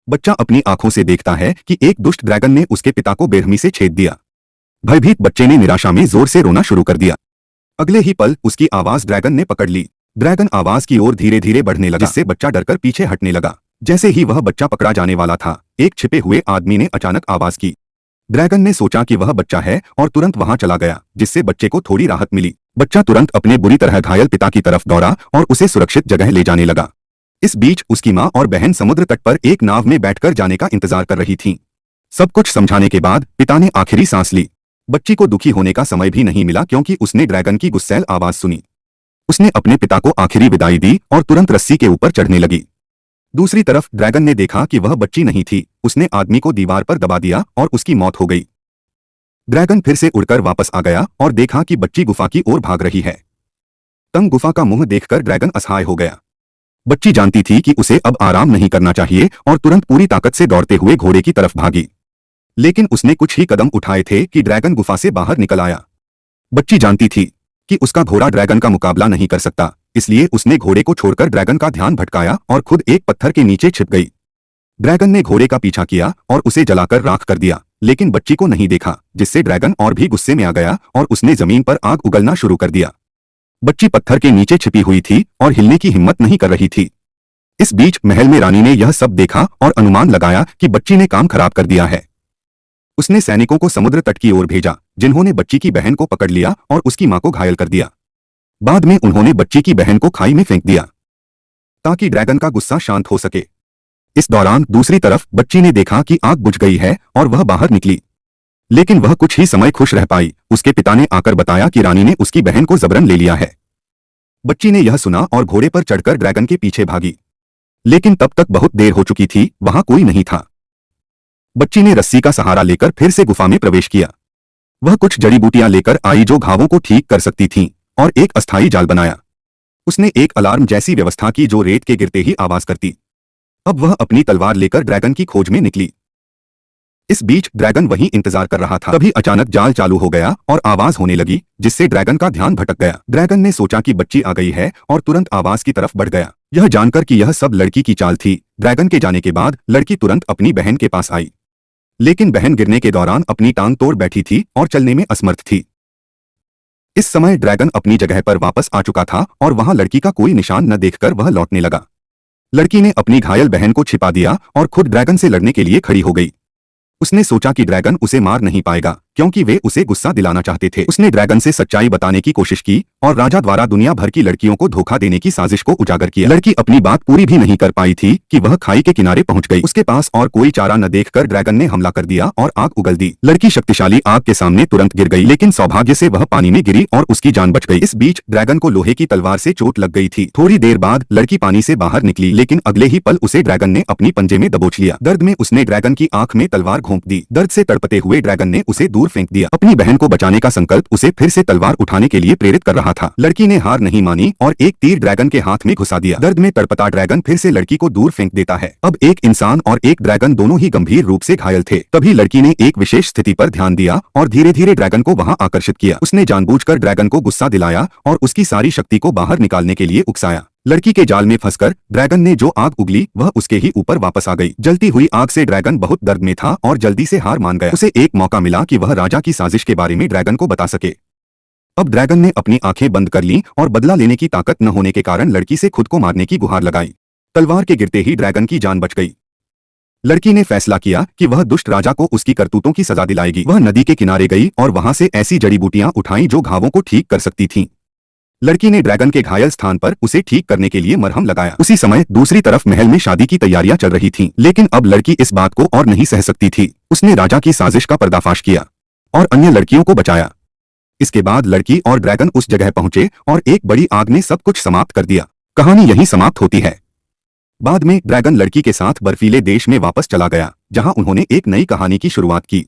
बच्चा अपनी आंखों से देखता है कि एक दुष्ट ड्रैगन ने उसके पिता को बेरहमी से छेद दिया। भयभीत बच्चे ने निराशा में जोर से रोना शुरू कर दिया। अगले ही पल उसकी आवाज ड्रैगन ने पकड़ ली। ड्रैगन आवाज की ओर धीरे धीरे बढ़ने लगा, जिससे बच्चा डरकर पीछे हटने लगा। जैसे ही वह बच्चा पकड़ा जाने वाला था, एक छिपे हुए आदमी ने अचानक आवाज की। ड्रैगन ने सोचा कि वह बच्चा है और तुरंत वहां चला गया, जिससे बच्चे को थोड़ी राहत मिली। बच्चा तुरंत अपने बुरी तरह घायल पिता की तरफ दौड़ा और उसे सुरक्षित जगह ले जाने लगा। इस बीच उसकी माँ और बहन समुद्र तट पर एक नाव में बैठकर जाने का इंतजार कर रही थीं। सब कुछ समझाने के बाद पिता ने आखिरी सांस ली। बच्ची को दुखी होने का समय भी नहीं मिला, क्योंकि उसने ड्रैगन की गुस्सैल आवाज सुनी। उसने अपने पिता को आखिरी विदाई दी और तुरंत रस्सी के ऊपर चढ़ने लगी। दूसरी तरफ ड्रैगन ने देखा कि वह बच्ची नहीं थी। उसने आदमी को दीवार पर दबा दिया और उसकी मौत हो गई। ड्रैगन फिर से उड़कर वापस आ गया और देखा कि बच्ची गुफा की ओर भाग रही है। तंग गुफा का मुंह देखकर ड्रैगन असहाय हो गया। बच्ची जानती थी कि उसे अब आराम नहीं करना चाहिए और तुरंत पूरी ताकत से दौड़ते हुए घोड़े की तरफ भागी। लेकिन उसने कुछ ही कदम उठाए थे कि ड्रैगन गुफा से बाहर निकल आया। बच्ची जानती थी कि उसका घोड़ा ड्रैगन का मुकाबला नहीं कर सकता, इसलिए उसने घोड़े को छोड़कर ड्रैगन का ध्यान भटकाया और खुद एक पत्थर के नीचे छिप गई। ड्रैगन ने घोड़े का पीछा किया और उसे जलाकर राख कर दिया, लेकिन बच्ची को नहीं देखा, जिससे ड्रैगन और भी गुस्से में आ गया और उसने जमीन पर आग उगलना शुरू कर दिया। बच्ची पत्थर के नीचे छिपी हुई थी और हिलने की हिम्मत नहीं कर रही थी। इस बीच महल में रानी ने यह सब देखा और अनुमान लगाया कि बच्ची ने काम खराब कर दिया है। उसने सैनिकों को समुद्र तट की ओर भेजा, जिन्होंने बच्ची की बहन को पकड़ लिया और उसकी मां को घायल कर दिया। बाद में उन्होंने बच्ची की बहन को खाई में फेंक दिया, ताकि ड्रैगन का गुस्सा शांत हो सके। इस दौरान दूसरी तरफ बच्ची ने देखा कि आग बुझ गई है और वह बाहर निकली, लेकिन वह कुछ ही समय खुश रह पाई। उसके पिता ने आकर बताया कि रानी ने उसकी बहन को जबरन ले लिया है। बच्ची ने यह सुना और घोड़े पर चढ़कर ड्रैगन के पीछे भागी, लेकिन तब तक बहुत देर हो चुकी थी, वहां कोई नहीं था। बच्ची ने रस्सी का सहारा लेकर फिर से गुफा में प्रवेश किया। वह कुछ जड़ी बूटियां लेकर आई जो घावों को ठीक कर सकती थीं, और एक अस्थायी जाल बनाया। उसने एक अलार्म जैसी व्यवस्था की जो रेत के गिरते ही आवाज करती। अब वह अपनी तलवार लेकर ड्रैगन की खोज में निकली। इस बीच ड्रैगन वहीं इंतजार कर रहा था। तभी अचानक जाल चालू हो गया और आवाज होने लगी, जिससे ड्रैगन का ध्यान भटक गया। ड्रैगन ने सोचा कि बच्ची आ गई है और तुरंत आवाज की तरफ बढ़ गया, यह जानकर कि यह सब लड़की की चाल थी। ड्रैगन के जाने के बाद लड़की तुरंत अपनी बहन के पास आई, लेकिन बहन गिरने के दौरान अपनी टांग तोड़ बैठी थी और चलने में असमर्थ थी। इस समय ड्रैगन अपनी जगह पर वापस आ चुका था और वहां लड़की का कोई निशान न देखकर वह लौटने लगा। लड़की ने अपनी घायल बहन को छिपा दिया और खुद ड्रैगन से लड़ने के लिए खड़ी हो गई। उसने सोचा कि ड्रैगन उसे मार नहीं पाएगा, क्योंकि वे उसे गुस्सा दिलाना चाहते थे। उसने ड्रैगन से सच्चाई बताने की कोशिश की और राजा द्वारा दुनिया भर की लड़कियों को धोखा देने की साजिश को उजागर किया। लड़की अपनी बात पूरी भी नहीं कर पाई थी कि वह खाई के किनारे पहुंच गई। उसके पास और कोई चारा न देखकर ड्रैगन ने हमला कर दिया और आग उगल दी। लड़की शक्तिशाली आग के सामने तुरंत गिर गई, लेकिन सौभाग्य से वह पानी में गिरी और उसकी जान बच गई। इस बीच ड्रैगन को लोहे की तलवार से चोट लग गई थी। थोड़ी देर बाद लड़की पानी से बाहर निकली, लेकिन अगले ही पल उसे ड्रैगन ने अपनी पंजे में दबोच लिया। दर्द में उसने ड्रैगन की आंख में तलवार घोंप दी। दर्द से तड़पते हुए ड्रैगन ने उसे दूर फेंक दिया। अपनी बहन को बचाने का संकल्प उसे फिर से तलवार उठाने के लिए प्रेरित कर रहा था। लड़की ने हार नहीं मानी और एक तीर ड्रैगन के हाथ में घुसा दिया। दर्द में तड़पता ड्रैगन फिर से लड़की को दूर फेंक देता है। अब एक इंसान और एक ड्रैगन दोनों ही गंभीर रूप से घायल थे। तभी लड़की ने एक विशेष स्थिति पर ध्यान दिया और धीरे धीरे ड्रैगन को वहां आकर्षित किया। उसने जानबूझकर ड्रैगन को गुस्सा दिलाया और उसकी सारी शक्ति को बाहर निकालने के लिए उकसाया। लड़की के जाल में फंसकर ड्रैगन ने जो आग उगली वह उसके ही ऊपर वापस आ गई। जलती हुई आग से ड्रैगन बहुत दर्द में था और जल्दी से हार मान गया। उसे एक मौका मिला कि वह राजा की साजिश के बारे में ड्रैगन को बता सके। अब ड्रैगन ने अपनी आंखें बंद कर लीं और बदला लेने की ताकत न होने के कारण लड़की से खुद को मारने की गुहार लगाई। तलवार के गिरते ही ड्रैगन की जान बच गई। लड़की ने फैसला किया कि वह दुष्ट राजा को उसकी करतूतों की सजा दिलाएगी। वह नदी के किनारे गई और वहां से ऐसी जड़ी बूटियां उठाई जो घावों को ठीक कर सकती थीं। लड़की ने ड्रैगन के घायल स्थान पर उसे ठीक करने के लिए मरहम लगाया। उसी समय दूसरी तरफ महल में शादी की तैयारियां चल रही थीं, लेकिन अब लड़की इस बात को और नहीं सह सकती थी। उसने राजा की साजिश का पर्दाफाश किया और अन्य लड़कियों को बचाया। इसके बाद लड़की और ड्रैगन उस जगह पहुंचे और एक बड़ी आग ने सब कुछ समाप्त कर दिया। कहानी यहीं समाप्त होती है। बाद में ड्रैगन लड़की के साथ बर्फीले देश में वापस चला गया, जहां उन्होंने एक नई कहानी की शुरुआत की।